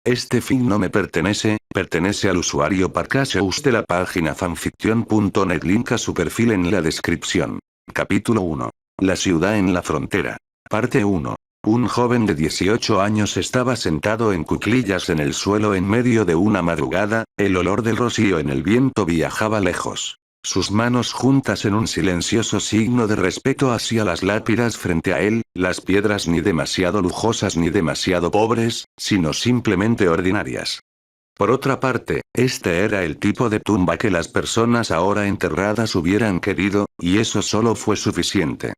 Este feed no me pertenece, pertenece al usuario Parcasius de la página fanfiction.net. Link a su perfil en la descripción. Capítulo 1. La ciudad en la frontera. Parte 1. Un joven de 18 años estaba sentado en cuclillas en el suelo en medio de una madrugada, el olor del rocío en el viento viajaba lejos. Sus manos juntas en un silencioso signo de respeto hacia las lápidas frente a él, las piedras ni demasiado lujosas ni demasiado pobres, sino simplemente ordinarias. Por otra parte, este era el tipo de tumba que las personas ahora enterradas hubieran querido, y eso solo fue suficiente.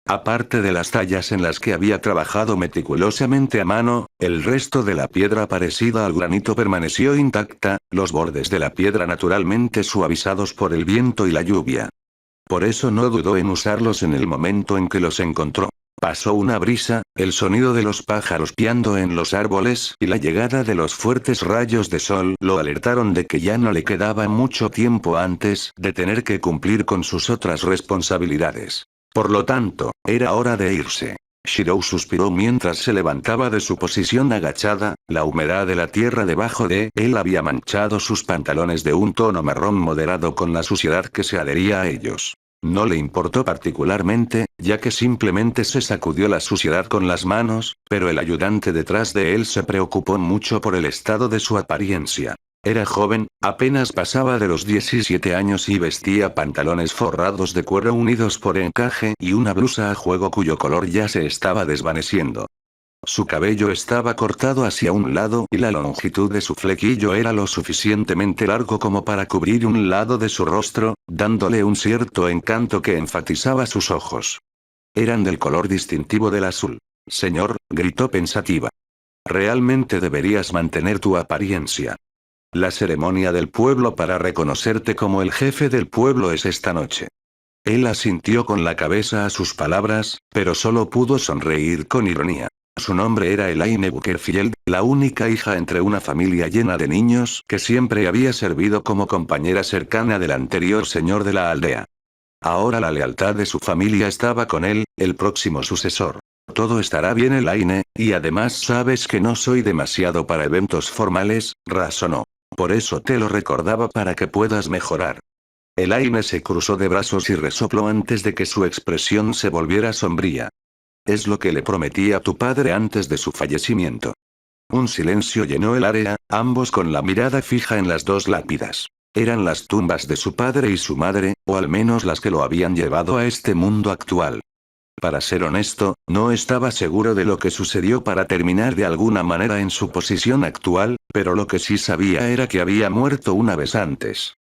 Aparte de las tallas en las que había trabajado meticulosamente a mano, el resto de la piedra parecida al granito permaneció intacta, los bordes de la piedra naturalmente suavizados por el viento y la lluvia. Por eso no dudó en usarlos en el momento en que los encontró. Pasó una brisa, el sonido de los pájaros piando en los árboles y la llegada de los fuertes rayos de sol lo alertaron de que ya no le quedaba mucho tiempo antes de tener que cumplir con sus otras responsabilidades. Por lo tanto, era hora de irse. Shirou suspiró mientras se levantaba de su posición agachada, la humedad de la tierra debajo de él había manchado sus pantalones de un tono marrón moderado con la suciedad que se adhería a ellos. No le importó particularmente, ya que simplemente se sacudió la suciedad con las manos, pero el ayudante detrás de él se preocupó mucho por el estado de su apariencia. Era joven, apenas pasaba de los 17 años y vestía pantalones forrados de cuero unidos por encaje y una blusa a juego cuyo color ya se estaba desvaneciendo. Su cabello estaba cortado hacia un lado y la longitud de su flequillo era lo suficientemente largo como para cubrir un lado de su rostro, dándole un cierto encanto que enfatizaba sus ojos. Eran del color distintivo del azul. Señor, gritó pensativa. Realmente deberías mantener tu apariencia. La ceremonia del pueblo para reconocerte como el jefe del pueblo es esta noche. Él asintió con la cabeza a sus palabras, pero solo pudo sonreír con ironía. Su nombre era Elaine Buckerfield, la única hija entre una familia llena de niños que siempre había servido como compañera cercana del anterior señor de la aldea. Ahora la lealtad de su familia estaba con él, el próximo sucesor. Todo estará bien, Elaine, y además sabes que no soy demasiado para eventos formales, razonó. Por eso te lo recordaba para que puedas mejorar. Elaine se cruzó de brazos y resopló antes de que su expresión se volviera sombría. Es lo que le prometí a tu padre antes de su fallecimiento. Un silencio llenó el área, ambos con la mirada fija en las dos lápidas. Eran las tumbas de su padre y su madre, o al menos las que lo habían llevado a este mundo actual. Para ser honesto, no estaba seguro de lo que sucedió para terminar de alguna manera en su posición actual, pero lo que sí sabía era que había muerto una vez antes.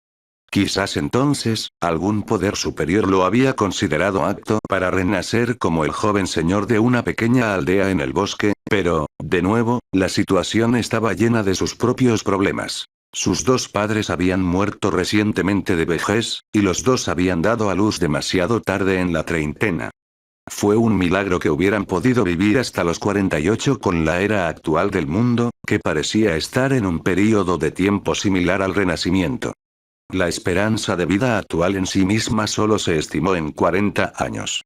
Quizás entonces, algún poder superior lo había considerado apto para renacer como el joven señor de una pequeña aldea en el bosque, pero, de nuevo, la situación estaba llena de sus propios problemas. Sus dos padres habían muerto recientemente de vejez, y los dos habían dado a luz demasiado tarde en la treintena. Fue un milagro que hubieran podido vivir hasta los 48 con la era actual del mundo, que parecía estar en un período de tiempo similar al Renacimiento. La esperanza de vida actual en sí misma solo se estimó en 40 años.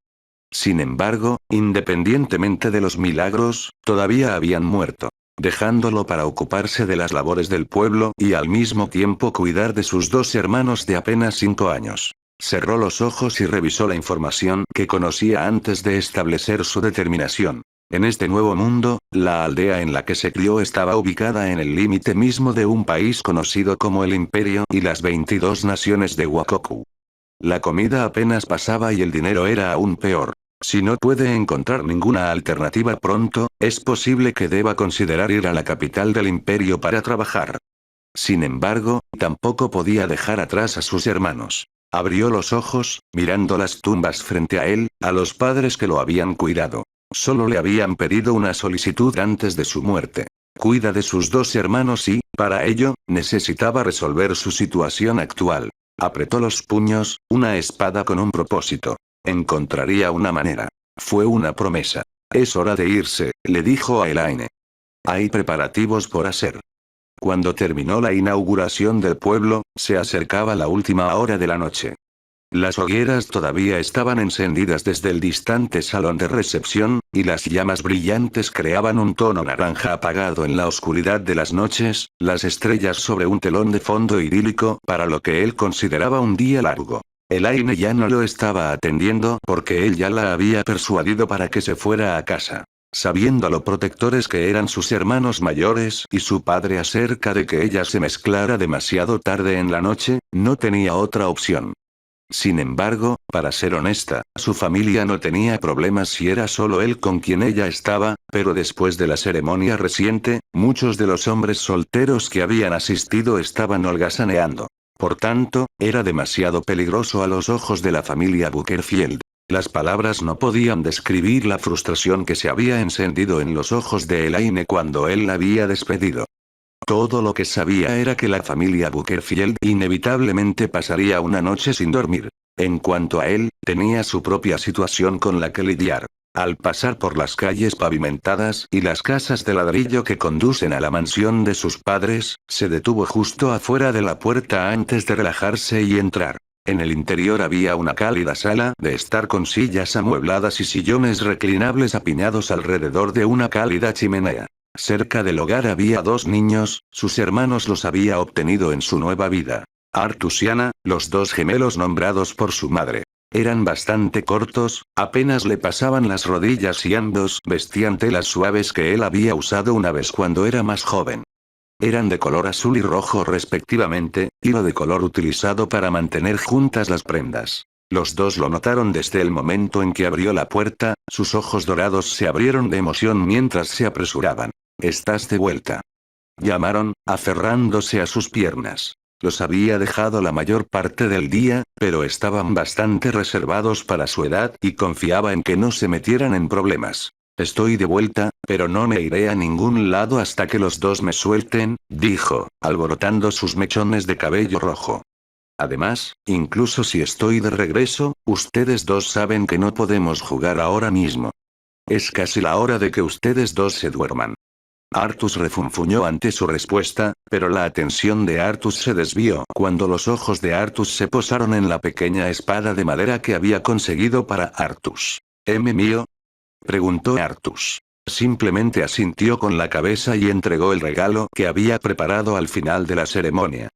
Sin embargo, independientemente de los milagros, todavía habían muerto, dejándolo para ocuparse de las labores del pueblo y al mismo tiempo cuidar de sus dos hermanos de apenas 5 años. Cerró los ojos y revisó la información que conocía antes de establecer su determinación. En este nuevo mundo, la aldea en la que se crió estaba ubicada en el límite mismo de un país conocido como el Imperio y las 22 naciones de Wakoku. La comida apenas pasaba y el dinero era aún peor. Si no puede encontrar ninguna alternativa pronto, es posible que deba considerar ir a la capital del Imperio para trabajar. Sin embargo, tampoco podía dejar atrás a sus hermanos. Abrió los ojos, mirando las tumbas frente a él, a los padres que lo habían cuidado. Solo le habían pedido una solicitud antes de su muerte. Cuida de sus dos hermanos y, para ello, necesitaba resolver su situación actual. Apretó los puños, una espada con un propósito. Encontraría una manera. Fue una promesa. Es hora de irse, le dijo a Elaine. Hay preparativos por hacer. Cuando terminó la inauguración del pueblo, se acercaba la última hora de la noche. Las hogueras todavía estaban encendidas desde el distante salón de recepción, y las llamas brillantes creaban un tono naranja apagado en la oscuridad de las noches, las estrellas sobre un telón de fondo idílico para lo que él consideraba un día largo. Elaine ya no lo estaba atendiendo porque él ya la había persuadido para que se fuera a casa. Sabiendo lo protectores que eran sus hermanos mayores y su padre acerca de que ella se mezclara demasiado tarde en la noche, no tenía otra opción. Sin embargo, para ser honesta, su familia no tenía problemas si era solo él con quien ella estaba, pero después de la ceremonia reciente, muchos de los hombres solteros que habían asistido estaban holgazaneando. Por tanto, era demasiado peligroso a los ojos de la familia Buckerfield. Las palabras no podían describir la frustración que se había encendido en los ojos de Elaine cuando él la había despedido. Todo lo que sabía era que la familia Buckerfield inevitablemente pasaría una noche sin dormir. En cuanto a él, tenía su propia situación con la que lidiar. Al pasar por las calles pavimentadas y las casas de ladrillo que conducen a la mansión de sus padres, se detuvo justo afuera de la puerta antes de relajarse y entrar. En el interior había una cálida sala de estar con sillas amuebladas y sillones reclinables apiñados alrededor de una cálida chimenea. Cerca del hogar había dos niños, sus hermanos los había obtenido en su nueva vida. Artus y Anna, los dos gemelos nombrados por su madre. Eran bastante cortos, apenas le pasaban las rodillas y ambos vestían telas suaves que él había usado una vez cuando era más joven. Eran de color azul y rojo respectivamente, hilo de color utilizado para mantener juntas las prendas. Los dos lo notaron desde el momento en que abrió la puerta, sus ojos dorados se abrieron de emoción mientras se apresuraban. «Estás de vuelta», llamaron, aferrándose a sus piernas. Los había dejado la mayor parte del día, pero estaban bastante reservados para su edad y confiaba en que no se metieran en problemas. «Estoy de vuelta, pero no me iré a ningún lado hasta que los dos me suelten», dijo, alborotando sus mechones de cabello rojo. «Además, incluso si estoy de regreso, ustedes dos saben que no podemos jugar ahora mismo. Es casi la hora de que ustedes dos se duerman». Artus refunfuñó ante su respuesta, pero la atención de Artus se desvió cuando los ojos de Artus se posaron en la pequeña espada de madera que había conseguido para Artus. «¿Mío?», preguntó Artus. Simplemente asintió con la cabeza y entregó el regalo que había preparado al final de la ceremonia.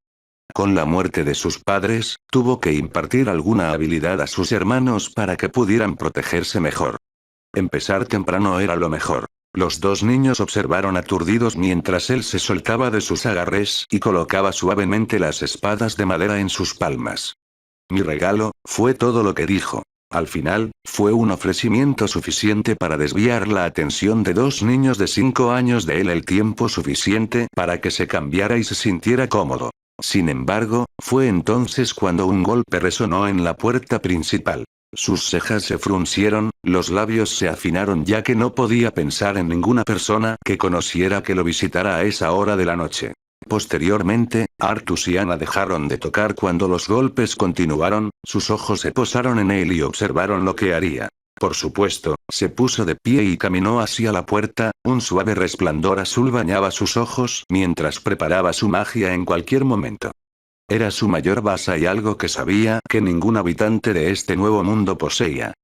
Con la muerte de sus padres, tuvo que impartir alguna habilidad a sus hermanos para que pudieran protegerse mejor. Empezar temprano era lo mejor. Los dos niños observaron aturdidos mientras él se soltaba de sus agarres y colocaba suavemente las espadas de madera en sus palmas. «Mi regalo», fue todo lo que dijo. Al final, fue un ofrecimiento suficiente para desviar la atención de dos niños de 5 años de él el tiempo suficiente para que se cambiara y se sintiera cómodo. Sin embargo, fue entonces cuando un golpe resonó en la puerta principal. Sus cejas se fruncieron, los labios se afinaron ya que no podía pensar en ninguna persona que conociera que lo visitara a esa hora de la noche. Posteriormente, Artus y Anna dejaron de tocar cuando los golpes continuaron, sus ojos se posaron en él y observaron lo que haría. Por supuesto, se puso de pie y caminó hacia la puerta, un suave resplandor azul bañaba sus ojos mientras preparaba su magia en cualquier momento. Era su mayor base y algo que sabía que ningún habitante de este nuevo mundo poseía.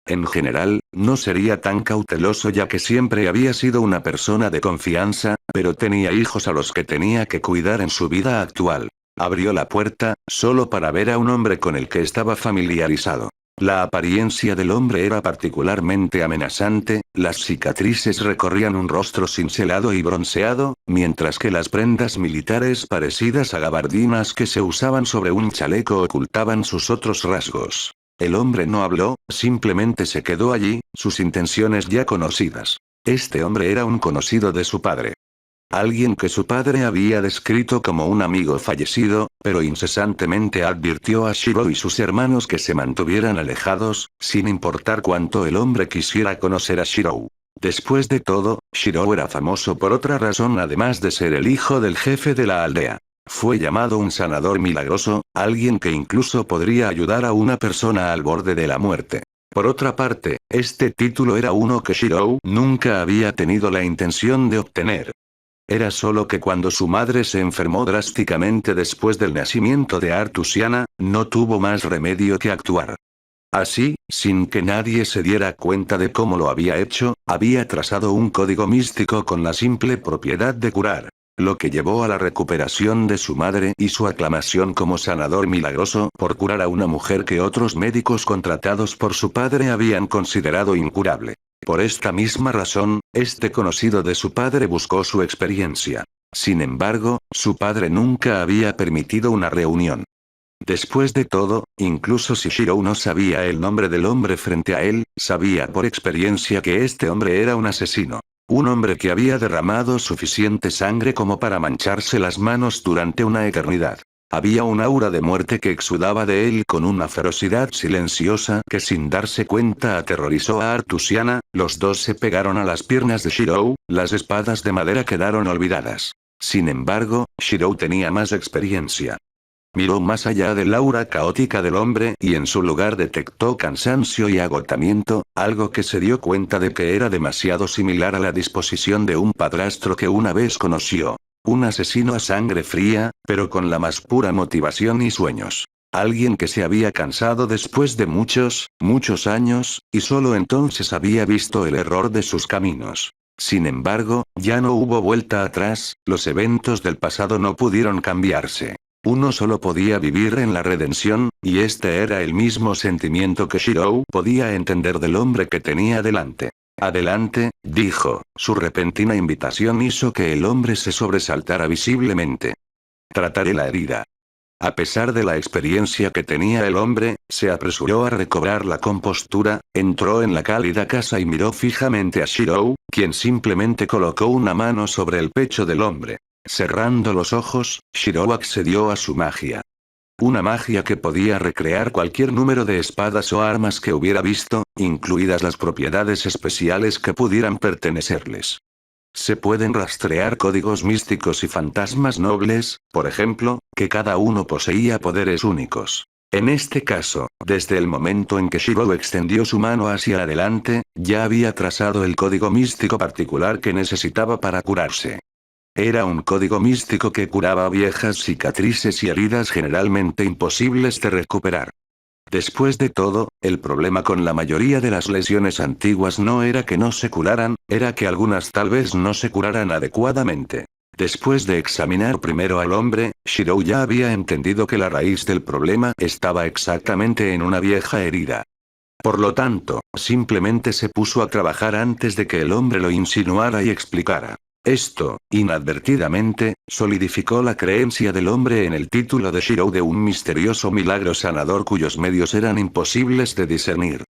En general, no sería tan cauteloso ya que siempre había sido una persona de confianza, pero tenía hijos a los que tenía que cuidar en su vida actual. Abrió la puerta, solo para ver a un hombre con el que estaba familiarizado. La apariencia del hombre era particularmente amenazante, las cicatrices recorrían un rostro cincelado y bronceado, mientras que las prendas militares parecidas a gabardinas que se usaban sobre un chaleco ocultaban sus otros rasgos. El hombre no habló, simplemente se quedó allí, sus intenciones ya conocidas. Este hombre era un conocido de su padre. Alguien que su padre había descrito como un amigo fallecido, pero incesantemente advirtió a Shiro y sus hermanos que se mantuvieran alejados, sin importar cuánto el hombre quisiera conocer a Shiro. Después de todo, Shiro era famoso por otra razón además de ser el hijo del jefe de la aldea. Fue llamado un sanador milagroso, alguien que incluso podría ayudar a una persona al borde de la muerte. Por otra parte, este título era uno que Shiro nunca había tenido la intención de obtener. Era solo que cuando su madre se enfermó drásticamente después del nacimiento de Artusiana, no tuvo más remedio que actuar. Así, sin que nadie se diera cuenta de cómo lo había hecho, había trazado un código místico con la simple propiedad de curar. Lo que llevó a la recuperación de su madre y su aclamación como sanador milagroso por curar a una mujer que otros médicos contratados por su padre habían considerado incurable. Por esta misma razón, este conocido de su padre buscó su experiencia. Sin embargo, su padre nunca había permitido una reunión. Después de todo, incluso si Shirou no sabía el nombre del hombre frente a él, sabía por experiencia que este hombre era un asesino. Un hombre que había derramado suficiente sangre como para mancharse las manos durante una eternidad. Había un aura de muerte que exudaba de él con una ferocidad silenciosa que sin darse cuenta aterrorizó a Artusiana. Los dos se pegaron a las piernas de Shirou, las espadas de madera quedaron olvidadas. Sin embargo, Shirou tenía más experiencia. Miró más allá del aura caótica del hombre y en su lugar detectó cansancio y agotamiento, algo que se dio cuenta de que era demasiado similar a la disposición de un padrastro que una vez conoció. Un asesino a sangre fría, pero con la más pura motivación y sueños. Alguien que se había cansado después de muchos, muchos años, y solo entonces había visto el error de sus caminos. Sin embargo, ya no hubo vuelta atrás, los eventos del pasado no pudieron cambiarse. Uno solo podía vivir en la redención, y este era el mismo sentimiento que Shirou podía entender del hombre que tenía delante. Adelante, dijo, su repentina invitación hizo que el hombre se sobresaltara visiblemente. Trataré la herida. A pesar de la experiencia que tenía el hombre, se apresuró a recobrar la compostura, entró en la cálida casa y miró fijamente a Shirou, quien simplemente colocó una mano sobre el pecho del hombre. Cerrando los ojos, Shirou accedió a su magia. Una magia que podía recrear cualquier número de espadas o armas que hubiera visto, incluidas las propiedades especiales que pudieran pertenecerles. Se pueden rastrear códigos místicos y fantasmas nobles, por ejemplo, que cada uno poseía poderes únicos. En este caso, desde el momento en que Shirou extendió su mano hacia adelante, ya había trazado el código místico particular que necesitaba para curarse. Era un código místico que curaba viejas cicatrices y heridas generalmente imposibles de recuperar. Después de todo, el problema con la mayoría de las lesiones antiguas no era que no se curaran, era que algunas tal vez no se curaran adecuadamente. Después de examinar primero al hombre, Shirou ya había entendido que la raíz del problema estaba exactamente en una vieja herida. Por lo tanto, simplemente se puso a trabajar antes de que el hombre lo insinuara y explicara. Esto, inadvertidamente, solidificó la creencia del hombre en el título de Shirou de un misterioso milagro sanador cuyos medios eran imposibles de discernir.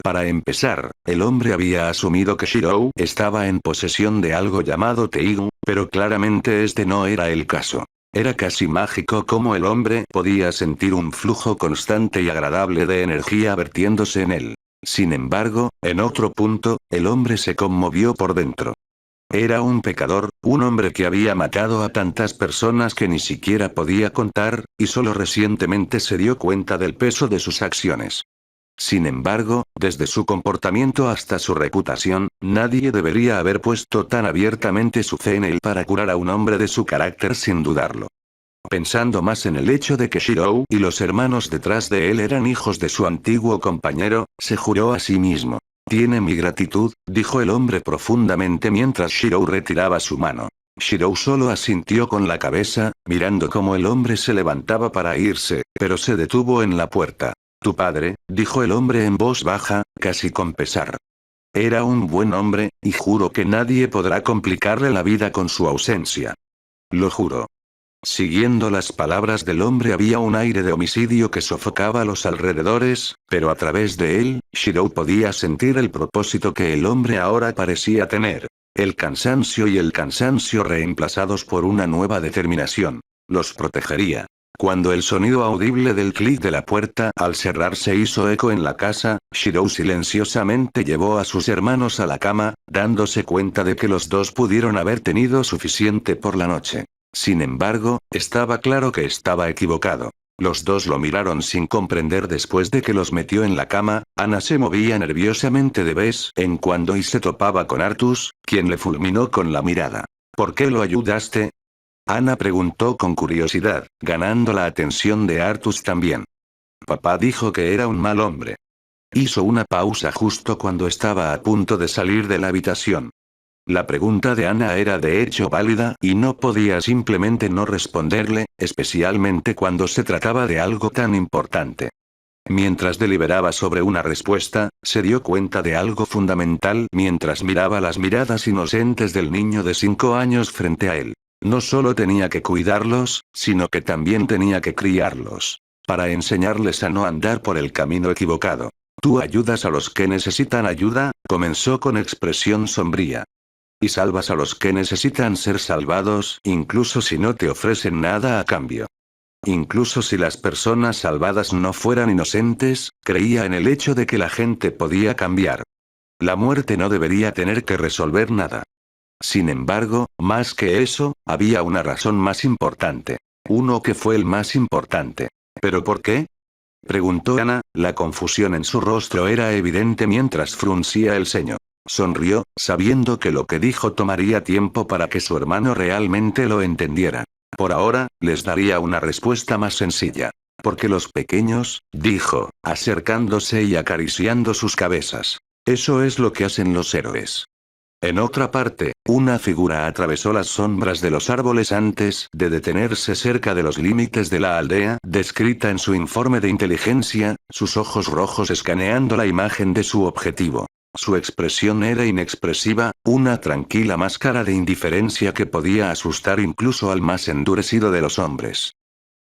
Para empezar, el hombre había asumido que Shirou estaba en posesión de algo llamado Teigu, pero claramente este no era el caso. Era casi mágico cómo el hombre podía sentir un flujo constante y agradable de energía vertiéndose en él. Sin embargo, en otro punto, el hombre se conmovió por dentro. Era un pecador, un hombre que había matado a tantas personas que ni siquiera podía contar, y solo recientemente se dio cuenta del peso de sus acciones. Sin embargo, desde su comportamiento hasta su reputación, nadie debería haber puesto tan abiertamente su fe en él para curar a un hombre de su carácter sin dudarlo. Pensando más en el hecho de que Shirou y los hermanos detrás de él eran hijos de su antiguo compañero, se juró a sí mismo. Tiene mi gratitud, dijo el hombre profundamente mientras Shirou retiraba su mano. Shirou solo asintió con la cabeza, mirando cómo el hombre se levantaba para irse, pero se detuvo en la puerta. Tu padre, dijo el hombre en voz baja, casi con pesar. Era un buen hombre, y juro que nadie podrá complicarle la vida con su ausencia. Lo juro. Siguiendo las palabras del hombre había un aire de homicidio que sofocaba a los alrededores, pero a través de él, Shirou podía sentir el propósito que el hombre ahora parecía tener. El cansancio y el cansancio reemplazados por una nueva determinación. Los protegería. Cuando el sonido audible del clic de la puerta al cerrarse hizo eco en la casa, Shirou silenciosamente llevó a sus hermanos a la cama, dándose cuenta de que los dos pudieron haber tenido suficiente por la noche. Sin embargo, estaba claro que estaba equivocado. Los dos lo miraron sin comprender después de que los metió en la cama. Ana se movía nerviosamente de vez en cuando y se topaba con Artus, quien le fulminó con la mirada. ¿Por qué lo ayudaste? Ana preguntó con curiosidad, ganando la atención de Artus también. Papá dijo que era un mal hombre. Hizo una pausa justo cuando estaba a punto de salir de la habitación. La pregunta de Ana era de hecho válida y no podía simplemente no responderle, especialmente cuando se trataba de algo tan importante. Mientras deliberaba sobre una respuesta, se dio cuenta de algo fundamental mientras miraba las miradas inocentes del niño de 5 años frente a él. No solo tenía que cuidarlos, sino que también tenía que criarlos. Para enseñarles a no andar por el camino equivocado. Tú ayudas a los que necesitan ayuda, comenzó con expresión sombría. Y salvas a los que necesitan ser salvados, incluso si no te ofrecen nada a cambio. Incluso si las personas salvadas no fueran inocentes, creía en el hecho de que la gente podía cambiar. La muerte no debería tener que resolver nada. Sin embargo, más que eso, había una razón más importante. Uno que fue el más importante. ¿Pero por qué? Preguntó Ana, la confusión en su rostro era evidente mientras fruncía el ceño. Sonrió, sabiendo que lo que dijo tomaría tiempo para que su hermano realmente lo entendiera. Por ahora, les daría una respuesta más sencilla. Porque los pequeños, dijo, acercándose y acariciando sus cabezas. Eso es lo que hacen los héroes. En otra parte, una figura atravesó las sombras de los árboles antes de detenerse cerca de los límites de la aldea, descrita en su informe de inteligencia, sus ojos rojos escaneando la imagen de su objetivo. Su expresión era inexpresiva, una tranquila máscara de indiferencia que podía asustar incluso al más endurecido de los hombres.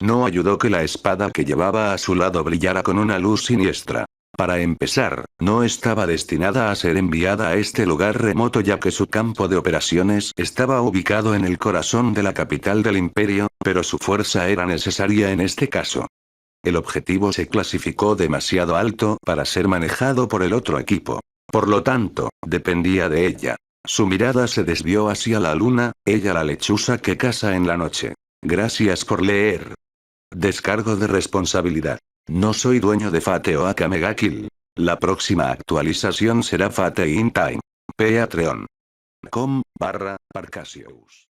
No ayudó que la espada que llevaba a su lado brillara con una luz siniestra. Para empezar, no estaba destinada a ser enviada a este lugar remoto ya que su campo de operaciones estaba ubicado en el corazón de la capital del imperio, pero su fuerza era necesaria en este caso. El objetivo se clasificó demasiado alto para ser manejado por el otro equipo. Por lo tanto, dependía de ella. Su mirada se desvió hacia la luna, ella la lechuza que caza en la noche. Gracias por leer. Descargo de responsabilidad. No soy dueño de Fate o Akamegakil. La próxima actualización será Fate in Time. Patreon.com/Parcasius